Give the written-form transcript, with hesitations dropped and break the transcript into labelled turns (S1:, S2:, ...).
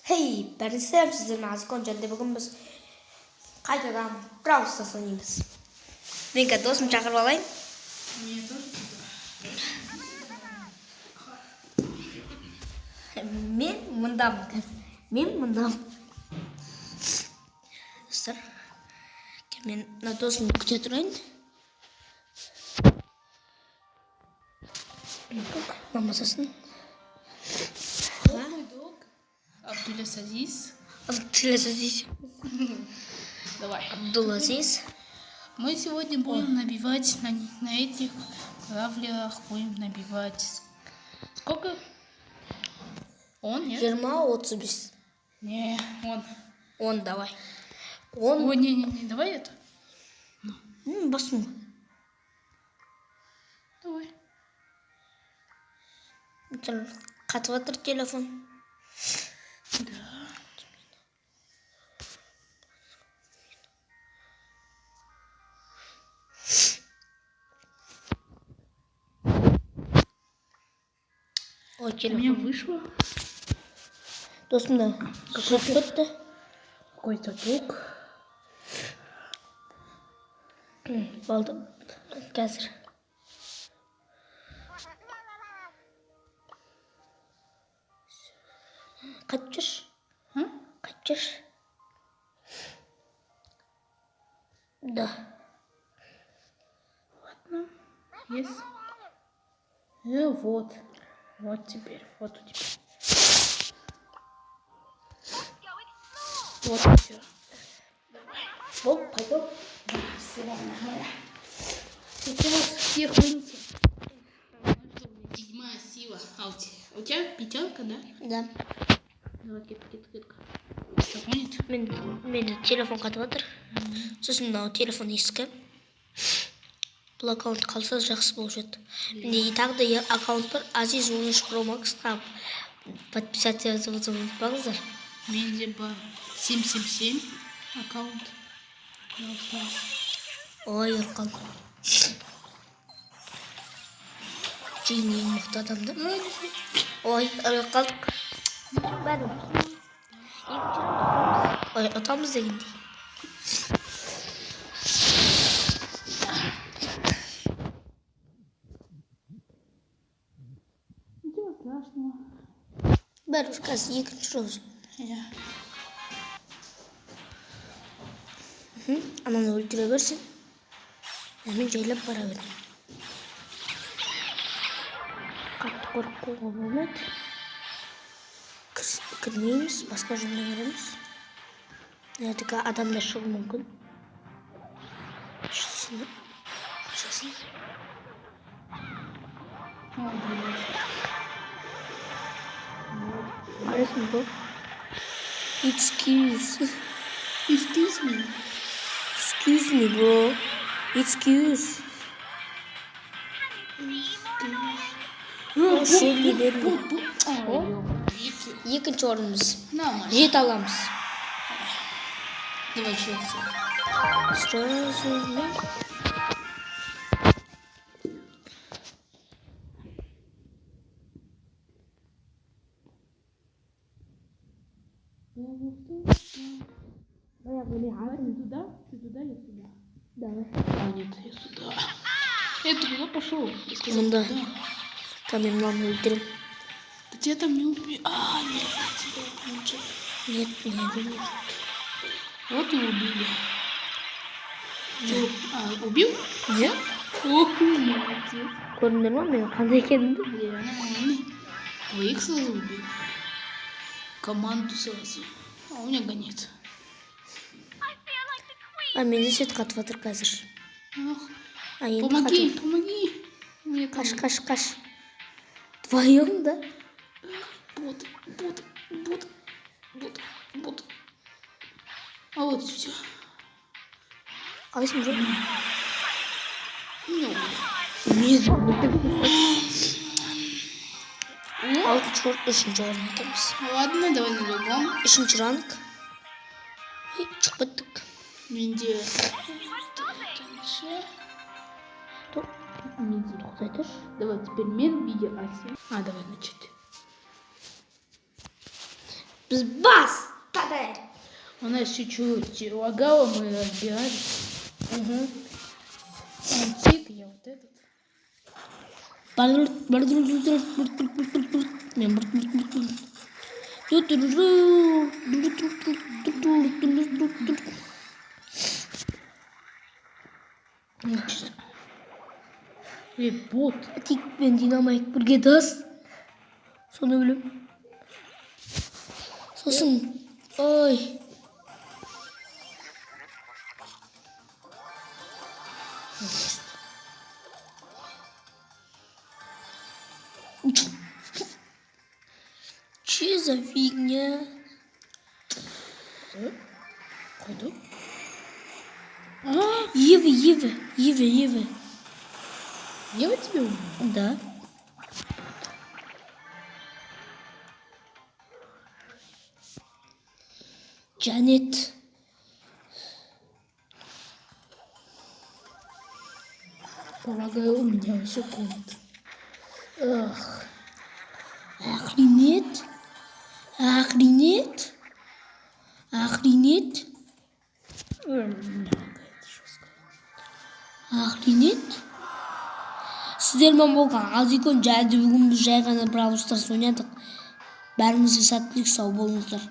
S1: Hey, ben selam sizden Nazik Koncalı'da bugün biz қайтадан Brawl Stars ойнаймыз. Мен қазір досымды шақырып алайын. Мен мұндамын. Достар, мен мына досымды күте тұрайын. Мамасасын.
S2: Абдул-Азиз. Давай.
S1: Абдул-Азиз.
S2: Мы сегодня будем набивать на этих гравлерах, будем набивать. Сколько? Он, нет?
S1: 20-35.
S2: Не, он.
S1: Он давай.
S2: Ой, не, давай это.
S1: Басну.
S2: Давай.
S1: Қатып жатыр телефон.
S2: Да.
S1: Ой,
S2: У меня вышло.
S1: Досымда кетті.
S2: Какой-то друг.
S1: Болды. Қазір. Қайтып жүрші? Қайтып жүрші? Да.
S2: Ладно. Есть. Вот. Вот теперь. Вот у тебя. Вот все.
S1: Оп, пойдем.
S2: Все, нормально. Сейчас всех вынесем. Седьмая сила. А у тебя пятерка, да?
S1: Да.
S2: Давай, кетка. Что будет?
S1: Менің телефон қатып жатыр. Сосын мынау телефон ескі. Бұл аккаунт қалса жақсы болушы еді. Менде тағы да аккаунт бар. Азиз 13 Pro Max'қа подписаться ұмытпаңыздар.
S2: Менде бар 777 аккаунт.
S1: Ой, ұрқал. Жиын ең мықты адамды. Ой, ұрқалдық. Бәрі. Ой, ұтамыз дегендей.
S2: Ничего страшного.
S1: Бәрі қазір екінші розы. Ананы өлтіре берсін. Мен жайлап бара бердім. Қатты қорқуға болмайды. Кірмейміз, басқа жолмен кіреміз. Әдікі адамдар шығуы мүмкін. Қашасын. Арасың бұл? Excuse me, bro. Excuse. Шөлі бермей. Екінші орнымыз. Жет аламыз.
S2: Давай челси.
S1: Сразу.
S2: Ты туда, я сюда.
S1: Давай.
S2: А, нет, я сюда. Я туда пошел.
S1: Мында. Там я маму өлтірем.
S2: Да тебя там не убили. А, нет, тебя убили.
S1: Нет, не убили.
S2: Вот и убили. Убил?
S1: Нет.
S2: Ох, молодец.
S1: Көрдіңдер ма мен қандай екенімді?
S2: Нормально. Двоих сразу убил. Команду сразу. А у меня гонит.
S1: А менде свет қатып жатыр қазір.
S2: Помоги.
S1: Қаш. Вдвоем, да?
S2: Бот. А вот все.
S1: Қалайсың, жоқ? Алтыншы орын, үшінші орын екенбіз.
S2: Ладно, давай на другом.
S1: Үшінші ранг. Шығып кеттік.
S2: Менде.
S1: Тоқтай тұр.
S2: Давай теперь мен видео Аси. Давай начать.
S1: Біз бастады.
S2: У нас чуть-чуть лагало, мы разбирали. Антик, я вот этот. Бот.
S1: Тик пен динамайк бірге дос. Соны білем. Сосын, ой. Че за фигня?
S2: Куда?
S1: Евы.
S2: Я вот тебе умею.
S1: Да. Джанет.
S2: Полагаю, у меня еще комната.
S1: Ах. Охренеть. Сіздермен болған азикон жайды бүгін біз жай ғана Brawl Stars ойнадық. Бәріңізге сәттілік, сау болыңыздар.